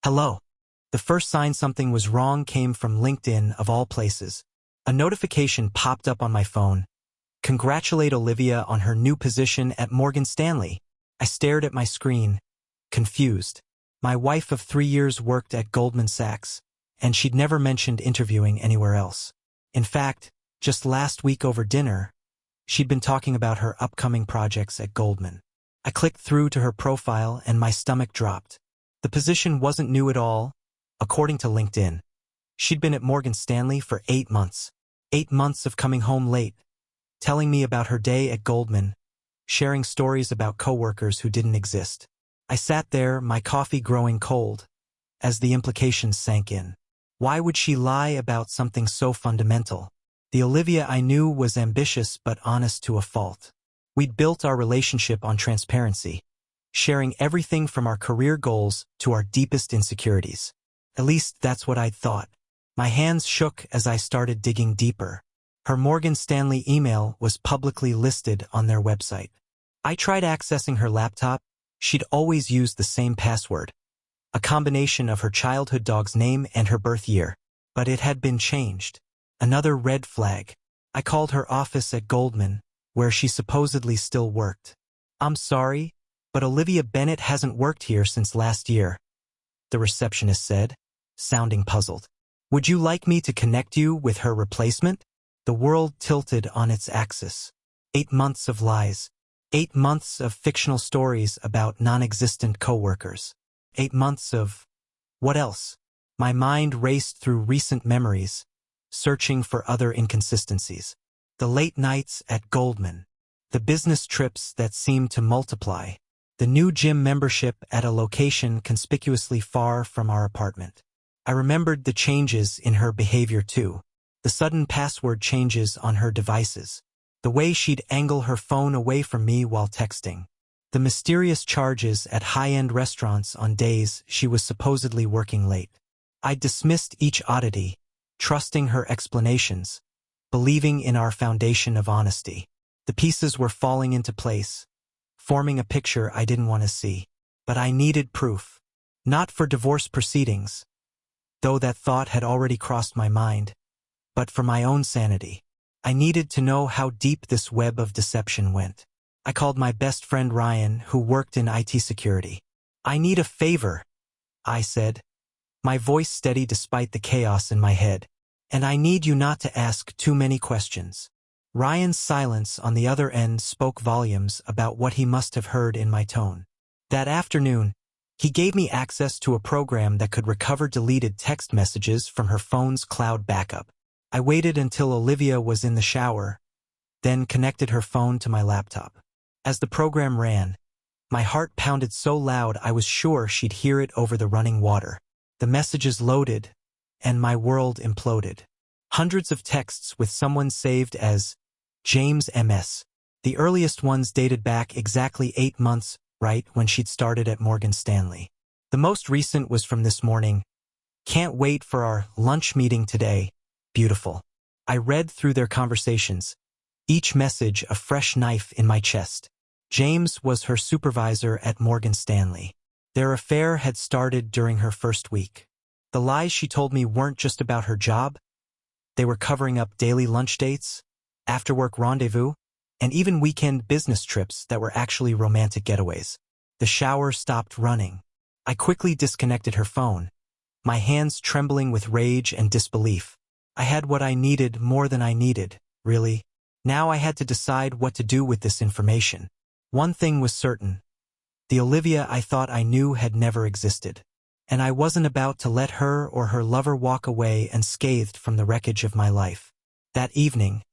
Hello. The first sign something was wrong came from LinkedIn, of all places. A notification popped up on my phone. Congratulate Olivia on her new position at Morgan Stanley. I stared at my screen, confused. My wife of 3 years worked at Goldman Sachs, and she'd never mentioned interviewing anywhere else. In fact, just last week over dinner, she'd been talking about her upcoming projects at Goldman. I clicked through to her profile and my stomach dropped. The position wasn't new at all, according to LinkedIn. She'd been at Morgan Stanley for 8 months. 8 months of coming home late, telling me about her day at Goldman, sharing stories about coworkers who didn't exist. I sat there, my coffee growing cold, as the implications sank in. Why would she lie about something so fundamental? The Olivia I knew was ambitious but honest to a fault. We'd built our relationship on transparency, sharing everything from our career goals to our deepest insecurities. At least that's what I'd thought. My hands shook as I started digging deeper. Her Morgan Stanley email was publicly listed on their website. I tried accessing her laptop. She'd always used the same password, a combination of her childhood dog's name and her birth year. But it had been changed. Another red flag. I called her office at Goldman, where she supposedly still worked. "I'm sorry, but Olivia Bennett hasn't worked here since last year," the receptionist said, sounding puzzled. "Would you like me to connect you with her replacement?" The world tilted on its axis. 8 months of lies. 8 months of fictional stories about non-existent coworkers. 8 months of... what else? My mind raced through recent memories, searching for other inconsistencies. The late nights at Goldman. The business trips that seemed to multiply. The new gym membership at a location conspicuously far from our apartment. I remembered the changes in her behavior too. The sudden password changes on her devices. The way she'd angle her phone away from me while texting. The mysterious charges at high-end restaurants on days she was supposedly working late. I dismissed each oddity, trusting her explanations, believing in our foundation of honesty. The pieces were falling into place, forming a picture I didn't want to see. But I needed proof. Not for divorce proceedings, though that thought had already crossed my mind, but for my own sanity. I needed to know how deep this web of deception went. I called my best friend Ryan, who worked in IT security. "I need a favor," I said, my voice steady despite the chaos in my head. "And I need you not to ask too many questions." Ryan's silence on the other end spoke volumes about what he must have heard in my tone. That afternoon, he gave me access to a program that could recover deleted text messages from her phone's cloud backup. I waited until Olivia was in the shower, then connected her phone to my laptop. As the program ran, my heart pounded so loud I was sure she'd hear it over the running water. The messages loaded, and my world imploded. Hundreds of texts with someone saved as James MS. The earliest ones dated back exactly 8 months, right when she'd started at Morgan Stanley. The most recent was from this morning. "Can't wait for our lunch meeting today. Beautiful." I read through their conversations, each message a fresh knife in my chest. James was her supervisor at Morgan Stanley. Their affair had started during her first week. The lies she told me weren't just about her job. They were covering up daily lunch dates, after-work rendezvous, and even weekend business trips that were actually romantic getaways. The shower stopped running. I quickly disconnected her phone, my hands trembling with rage and disbelief. I had what I needed more than I needed, really. Now I had to decide what to do with this information. One thing was certain. The Olivia I thought I knew had never existed. And I wasn't about to let her or her lover walk away unscathed from the wreckage of my life. That evening,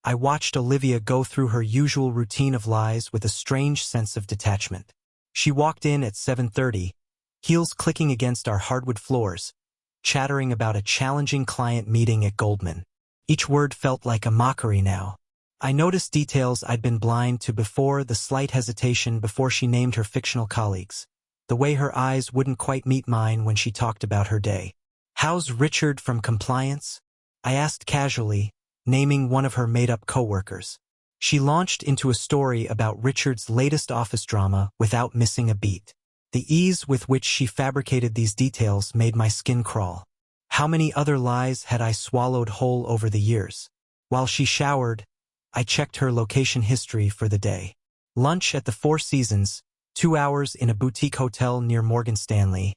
I watched Olivia go through her usual routine of lies with a strange sense of detachment. She walked in at 7:30, heels clicking against our hardwood floors, chattering about a challenging client meeting at Goldman. Each word felt like a mockery now. I noticed details I'd been blind to before, the slight hesitation before she named her fictional colleagues. The way her eyes wouldn't quite meet mine when she talked about her day. "How's Richard from compliance?" I asked casually, naming one of her made-up coworkers. She launched into a story about Richard's latest office drama without missing a beat. The ease with which she fabricated these details made my skin crawl. How many other lies had I swallowed whole over the years? While she showered, I checked her location history for the day. Lunch at the Four Seasons, 2 hours in a boutique hotel near Morgan Stanley,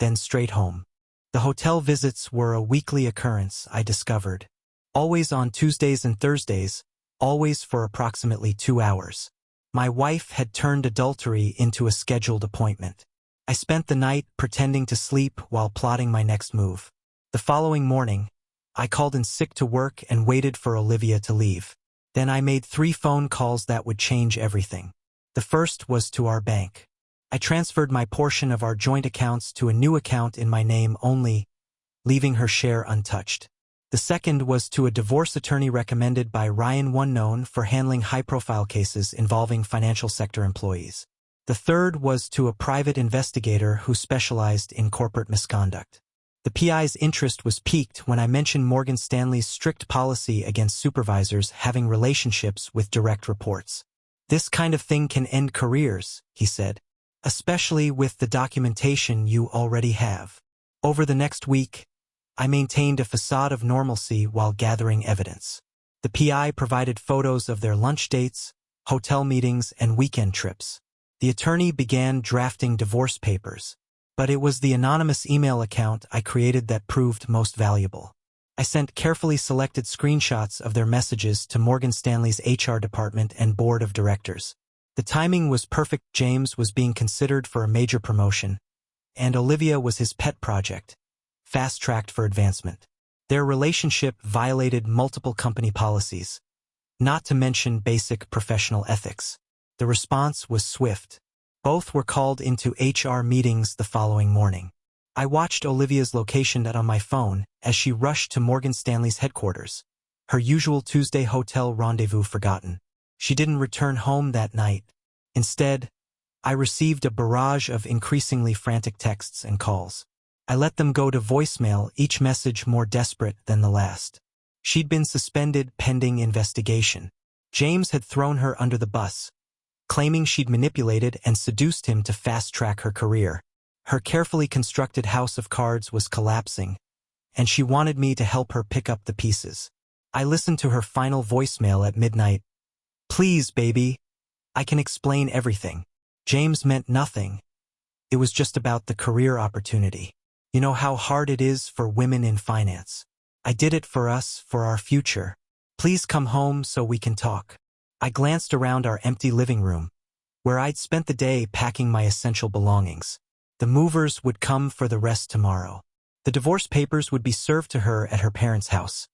then straight home. The hotel visits were a weekly occurrence, I discovered. Always on Tuesdays and Thursdays, always for approximately 2 hours. My wife had turned adultery into a scheduled appointment. I spent the night pretending to sleep while plotting my next move. The following morning, I called in sick to work and waited for Olivia to leave. Then I made 3 phone calls that would change everything. The first was to our bank. I transferred my portion of our joint accounts to a new account in my name only, leaving her share untouched. The second was to a divorce attorney recommended by Ryan, one known for handling high-profile cases involving financial sector employees. The third was to a private investigator who specialized in corporate misconduct. The PI's interest was piqued when I mentioned Morgan Stanley's strict policy against supervisors having relationships with direct reports. "This kind of thing can end careers," he said, "especially with the documentation you already have." Over the next week, I maintained a facade of normalcy while gathering evidence. The PI provided photos of their lunch dates, hotel meetings, and weekend trips. The attorney began drafting divorce papers, but it was the anonymous email account I created that proved most valuable. I sent carefully selected screenshots of their messages to Morgan Stanley's HR department and board of directors. The timing was perfect. James was being considered for a major promotion, and Olivia was his pet project, fast-tracked for advancement. Their relationship violated multiple company policies, not to mention basic professional ethics. The response was swift. Both were called into HR meetings the following morning. I watched Olivia's location on my phone as she rushed to Morgan Stanley's headquarters, her usual Tuesday hotel rendezvous forgotten. She didn't return home that night. Instead, I received a barrage of increasingly frantic texts and calls. I let them go to voicemail, each message more desperate than the last. She'd been suspended pending investigation. James had thrown her under the bus, claiming she'd manipulated and seduced him to fast-track her career. Her carefully constructed house of cards was collapsing, and she wanted me to help her pick up the pieces. I listened to her final voicemail at midnight. "Please, baby, I can explain everything." James meant nothing. It was just about the career opportunity. "You know how hard it is for women in finance. I did it for us, for our future. Please come home so we can talk." I glanced around our empty living room, where I'd spent the day packing my essential belongings. The movers would come for the rest tomorrow. The divorce papers would be served to her at her parents' house,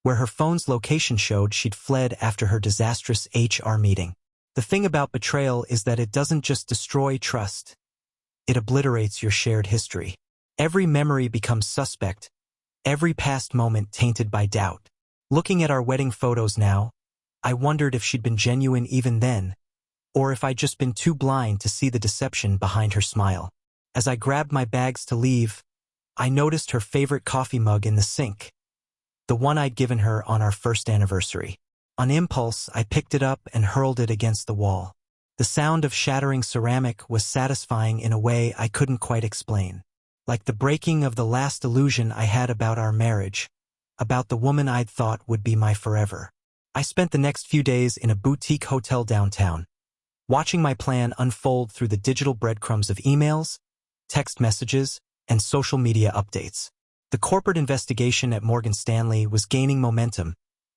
where her phone's location showed she'd fled after her disastrous HR meeting. The thing about betrayal is that it doesn't just destroy trust. It obliterates your shared history. Every memory becomes suspect, every past moment tainted by doubt. Looking at our wedding photos now, I wondered if she'd been genuine even then, or if I'd just been too blind to see the deception behind her smile. As I grabbed my bags to leave, I noticed her favorite coffee mug in the sink, the one I'd given her on our first anniversary. On impulse, I picked it up and hurled it against the wall. The sound of shattering ceramic was satisfying in a way I couldn't quite explain. Like the breaking of the last illusion I had about our marriage, about the woman I'd thought would be my forever. I spent the next few days in a boutique hotel downtown, watching my plan unfold through the digital breadcrumbs of emails, text messages, and social media updates. The corporate investigation at Morgan Stanley was gaining momentum,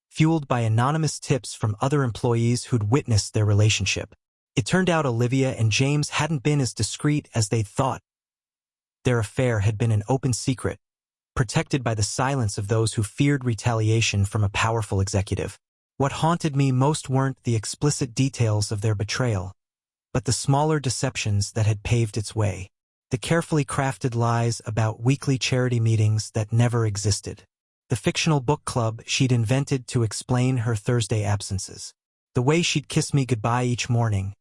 fueled by anonymous tips from other employees who'd witnessed their relationship. It turned out Olivia and James hadn't been as discreet as they'd thought. Their affair had been an open secret, protected by the silence of those who feared retaliation from a powerful executive. What haunted me most weren't the explicit details of their betrayal, but the smaller deceptions that had paved its way. The carefully crafted lies about weekly charity meetings that never existed. The fictional book club she'd invented to explain her Thursday absences. The way she'd kiss me goodbye each morning,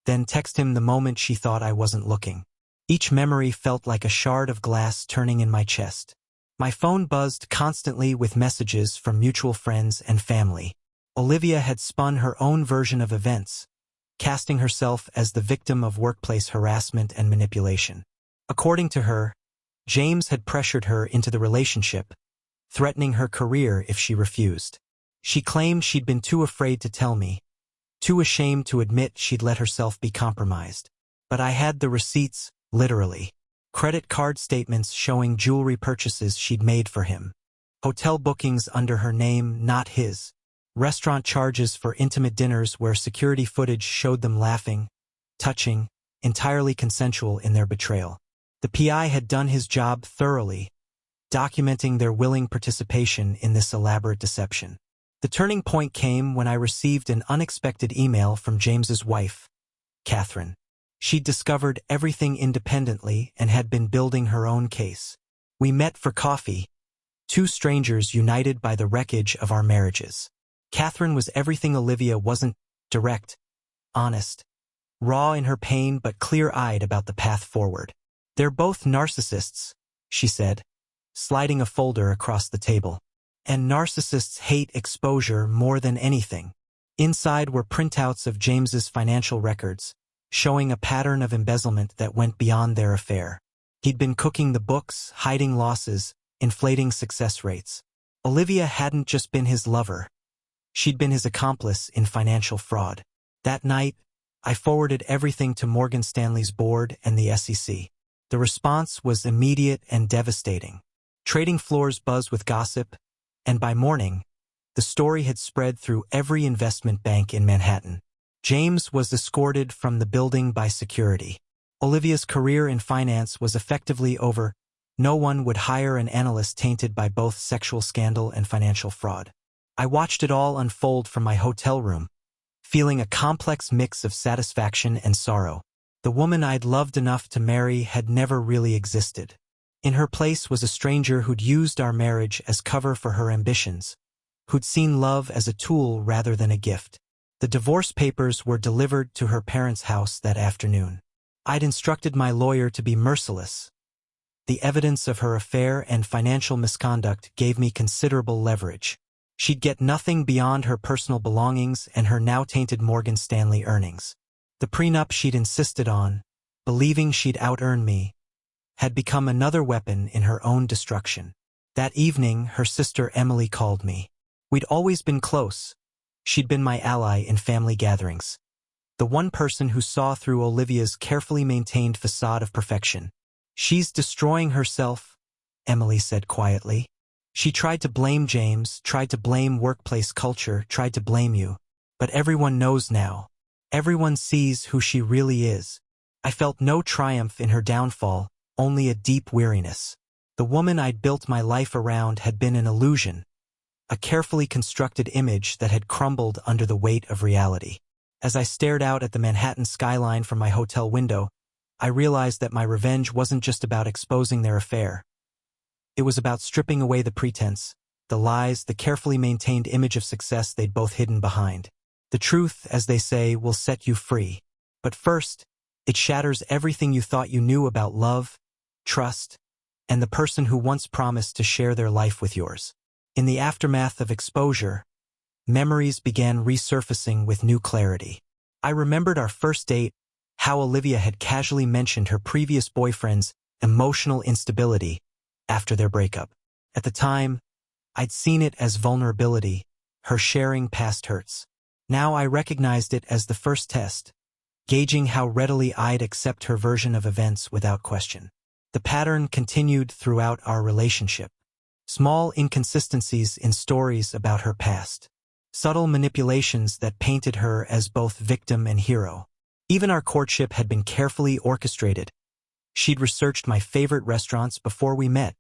then text him the moment she thought I wasn't looking. Each memory felt like a shard of glass turning in my chest. My phone buzzed constantly with messages from mutual friends and family. Olivia had spun her own version of events, casting herself as the victim of workplace harassment and manipulation. According to her, James had pressured her into the relationship, threatening her career if she refused. She claimed she'd been too afraid to tell me, too ashamed to admit she'd let herself be compromised. But I had the receipts, literally. Credit card statements showing jewelry purchases she'd made for him. Hotel bookings under her name, not his. Restaurant charges for intimate dinners where security footage showed them laughing, touching, entirely consensual in their betrayal. The PI had done his job thoroughly, documenting their willing participation in this elaborate deception. The turning point came when I received an unexpected email from James's wife, Catherine. She'd discovered everything independently and had been building her own case. We met for coffee, two strangers united by the wreckage of our marriages. Catherine was everything Olivia wasn't: direct, honest, raw in her pain but clear-eyed about the path forward. "They're both narcissists," she said, sliding a folder across the table. "And narcissists hate exposure more than anything." Inside were printouts of James's financial records, showing a pattern of embezzlement that went beyond their affair. He'd been cooking the books, hiding losses, inflating success rates. Olivia hadn't just been his lover. She'd been his accomplice in financial fraud. That night, I forwarded everything to Morgan Stanley's board and the SEC. The response was immediate and devastating. Trading floors buzzed with gossip, and by morning, the story had spread through every investment bank in Manhattan. James was escorted from the building by security. Olivia's career in finance was effectively over. No one would hire an analyst tainted by both sexual scandal and financial fraud. I watched it all unfold from my hotel room, feeling a complex mix of satisfaction and sorrow. The woman I'd loved enough to marry had never really existed. In her place was a stranger who'd used our marriage as cover for her ambitions, who'd seen love as a tool rather than a gift. The divorce papers were delivered to her parents' house that afternoon. I'd instructed my lawyer to be merciless. The evidence of her affair and financial misconduct gave me considerable leverage. She'd get nothing beyond her personal belongings and her now-tainted Morgan Stanley earnings. The prenup she'd insisted on, believing she'd out-earn me, had become another weapon in her own destruction. That evening, her sister Emily called me. We'd always been close. She'd been my ally in family gatherings. The one person who saw through Olivia's carefully maintained facade of perfection. "She's destroying herself," Emily said quietly. "She tried to blame James, tried to blame workplace culture, tried to blame you. But everyone knows now. Everyone sees who she really is." I felt no triumph in her downfall, only a deep weariness. The woman I'd built my life around had been an illusion, a carefully constructed image that had crumbled under the weight of reality. As I stared out at the Manhattan skyline from my hotel window, I realized that my revenge wasn't just about exposing their affair. It was about stripping away the pretense, the lies, the carefully maintained image of success they'd both hidden behind. The truth, as they say, will set you free. But first, it shatters everything you thought you knew about love, trust, and the person who once promised to share their life with yours. In the aftermath of exposure, memories began resurfacing with new clarity. I remembered our first date, how Olivia had casually mentioned her previous boyfriend's emotional instability after their breakup. At the time, I'd seen it as vulnerability, her sharing past hurts. Now I recognized it as the first test, gauging how readily I'd accept her version of events without question. The pattern continued throughout our relationship. Small inconsistencies in stories about her past. Subtle manipulations that painted her as both victim and hero. Even our courtship had been carefully orchestrated. She'd researched my favorite restaurants before we met,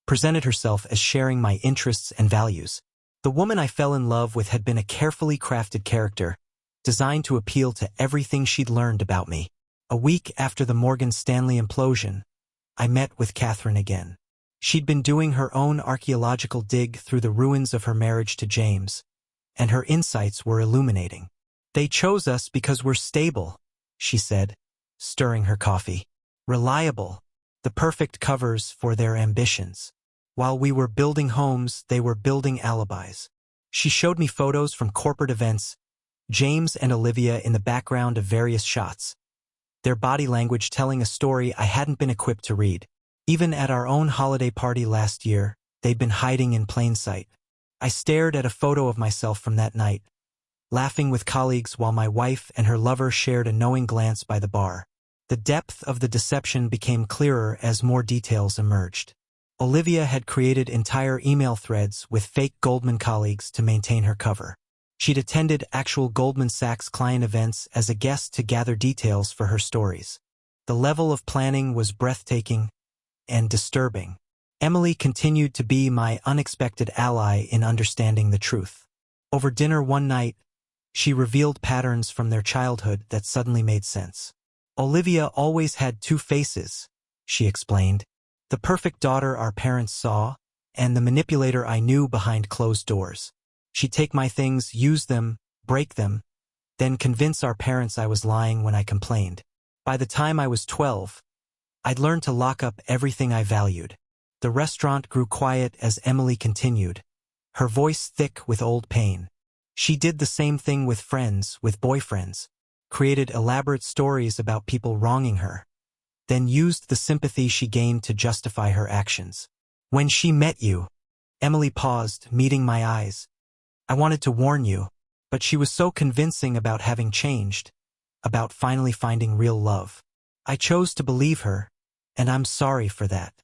presented herself as sharing my interests and values. The woman I fell in love with had been a carefully crafted character, designed to appeal to everything she'd learned about me. A week after the Morgan Stanley implosion, I met with Catherine again. She'd been doing her own archaeological dig through the ruins of her marriage to James, and her insights were illuminating. "They chose us because we're stable," she said, stirring her coffee. "Reliable, the perfect covers for their ambitions. While we were building homes, they were building alibis." She showed me photos from corporate events, James and Olivia in the background of various shots, their body language telling a story I hadn't been equipped to read. Even at our own holiday party last year, they'd been hiding in plain sight. I stared at a photo of myself from that night, laughing with colleagues while my wife and her lover shared a knowing glance by the bar. The depth of the deception became clearer as more details emerged. Olivia had created entire email threads with fake Goldman colleagues to maintain her cover. She'd attended actual Goldman Sachs client events as a guest to gather details for her stories. The level of planning was breathtaking and disturbing. Emily continued to be my unexpected ally in understanding the truth. Over dinner one night, she revealed patterns from their childhood that suddenly made sense. Olivia always had two faces, she explained. The perfect daughter our parents saw, and the manipulator I knew behind closed doors. She'd take my things, use them, break them, then convince our parents I was lying when I complained. By the time I was 12, I'd learned to lock up everything I valued. The restaurant grew quiet as Emily continued, her voice thick with old pain. She did the same thing with friends, with boyfriends, created elaborate stories about people wronging her, then used the sympathy she gained to justify her actions. When she met you, Emily paused, meeting my eyes. I wanted to warn you, but she was so convincing about having changed, about finally finding real love. I chose to believe her, and I'm sorry for that.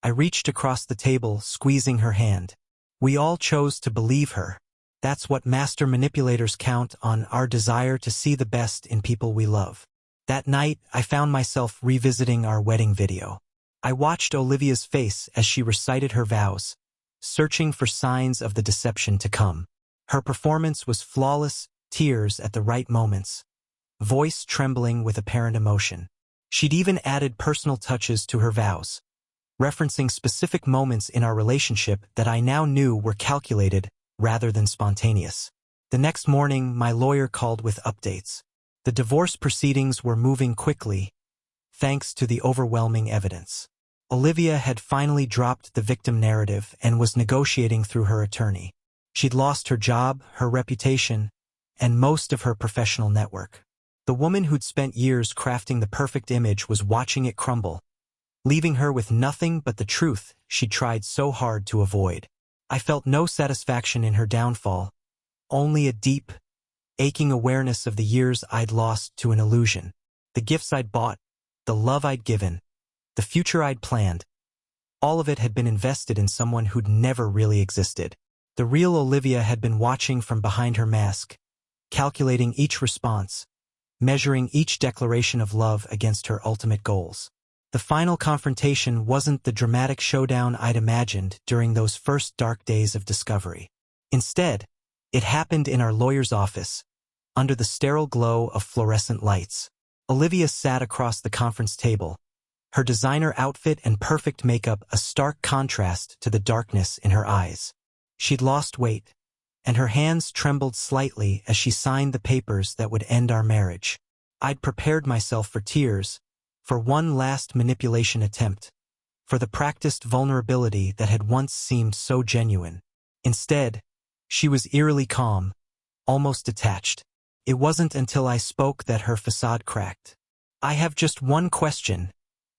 I reached across the table, squeezing her hand. We all chose to believe her. That's what master manipulators count on, our desire to see the best in people we love. That night, I found myself revisiting our wedding video. I watched Olivia's face as she recited her vows, searching for signs of the deception to come. Her performance was flawless, tears at the right moments, voice trembling with apparent emotion. She'd even added personal touches to her vows, referencing specific moments in our relationship that I now knew were calculated rather than spontaneous. The next morning, my lawyer called with updates. The divorce proceedings were moving quickly, thanks to the overwhelming evidence. Olivia had finally dropped the victim narrative and was negotiating through her attorney. She'd lost her job, her reputation, and most of her professional network. The woman who'd spent years crafting the perfect image was watching it crumble, leaving her with nothing but the truth she'd tried so hard to avoid. I felt no satisfaction in her downfall, only a deep, aching awareness of the years I'd lost to an illusion. The gifts I'd bought, the love I'd given, the future I'd planned, all of it had been invested in someone who'd never really existed. The real Olivia had been watching from behind her mask, calculating each response, measuring each declaration of love against her ultimate goals. The final confrontation wasn't the dramatic showdown I'd imagined during those first dark days of discovery. Instead, it happened in our lawyer's office, under the sterile glow of fluorescent lights. Olivia sat across the conference table, her designer outfit and perfect makeup a stark contrast to the darkness in her eyes. She'd lost weight, and her hands trembled slightly as she signed the papers that would end our marriage. I'd prepared myself for tears, for one last manipulation attempt, for the practiced vulnerability that had once seemed so genuine. Instead, she was eerily calm, almost detached. It wasn't until I spoke that her facade cracked. "I have just one question,"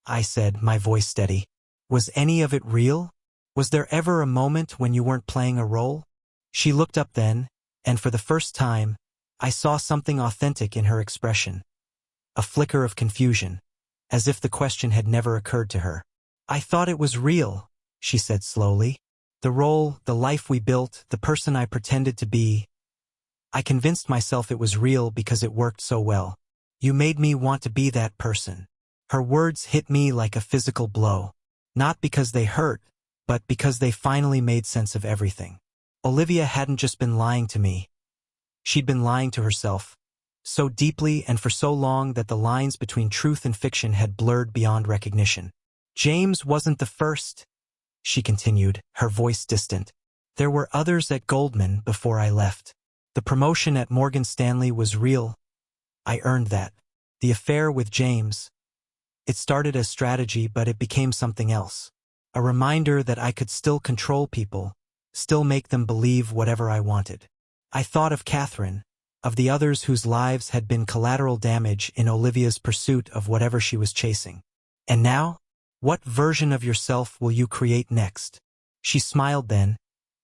I said, my voice steady. "Was any of it real? Was there ever a moment when you weren't playing a role?" She looked up then, and for the first time, I saw something authentic in her expression. A flicker of confusion, as if the question had never occurred to her. "I thought it was real," she said slowly. "The role, the life we built, the person I pretended to be. I convinced myself it was real because it worked so well. You made me want to be that person." Her words hit me like a physical blow. Not because they hurt, but because they finally made sense of everything. Olivia hadn't just been lying to me. She'd been lying to herself, so deeply and for so long that the lines between truth and fiction had blurred beyond recognition. "James wasn't the first," she continued, her voice distant. "There were others at Goldman before I left. The promotion at Morgan Stanley was real. I earned that. The affair with James, it started as strategy, but it became something else. A reminder that I could still control people, still make them believe whatever I wanted. I thought of Catherine, of the others whose lives had been collateral damage in Olivia's pursuit of whatever she was chasing. And now? What version of yourself will you create next? She smiled then,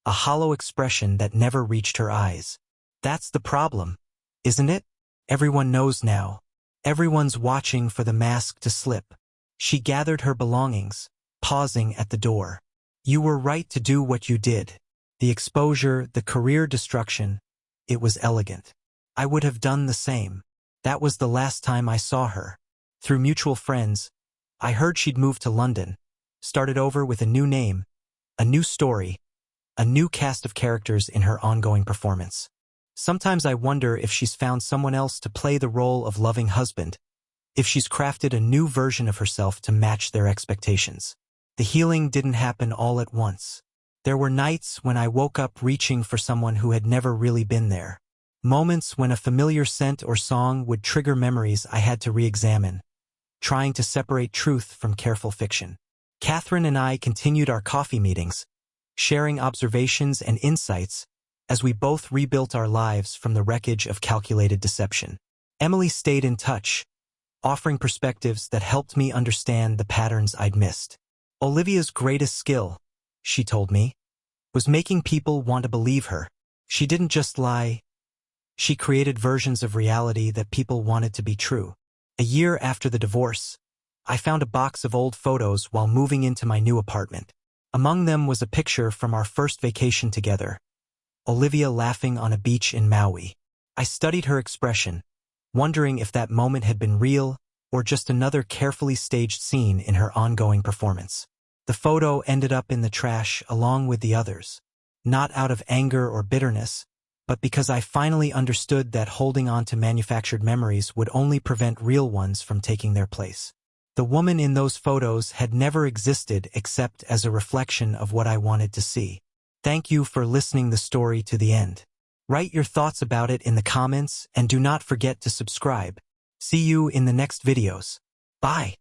a hollow expression that never reached her eyes. That's the problem, isn't it? Everyone knows now. Everyone's watching for the mask to slip. She gathered her belongings, pausing at the door. You were right to do what you did. The exposure, the career destruction, it was elegant. I would have done the same. That was the last time I saw her. Through mutual friends, I heard she'd moved to London, started over with a new name, a new story, a new cast of characters in her ongoing performance. Sometimes I wonder if she's found someone else to play the role of loving husband, if she's crafted a new version of herself to match their expectations. The healing didn't happen all at once. There were nights when I woke up reaching for someone who had never really been there. Moments when a familiar scent or song would trigger memories I had to re-examine, trying to separate truth from careful fiction. Catherine and I continued our coffee meetings, sharing observations and insights as we both rebuilt our lives from the wreckage of calculated deception. Emily stayed in touch, offering perspectives that helped me understand the patterns I'd missed. Olivia's greatest skill, she told me, was making people want to believe her. She didn't just lie. She created versions of reality that people wanted to be true. A year after the divorce, I found a box of old photos while moving into my new apartment. Among them was a picture from our first vacation together, Olivia laughing on a beach in Maui. I studied her expression, wondering if that moment had been real or just another carefully staged scene in her ongoing performance. The photo ended up in the trash along with the others, not out of anger or bitterness, but because I finally understood that holding on to manufactured memories would only prevent real ones from taking their place. The woman in those photos had never existed except as a reflection of what I wanted to see. Thank you for listening the story to the end. Write your thoughts about it in the comments and do not forget to subscribe. See you in the next videos. Bye.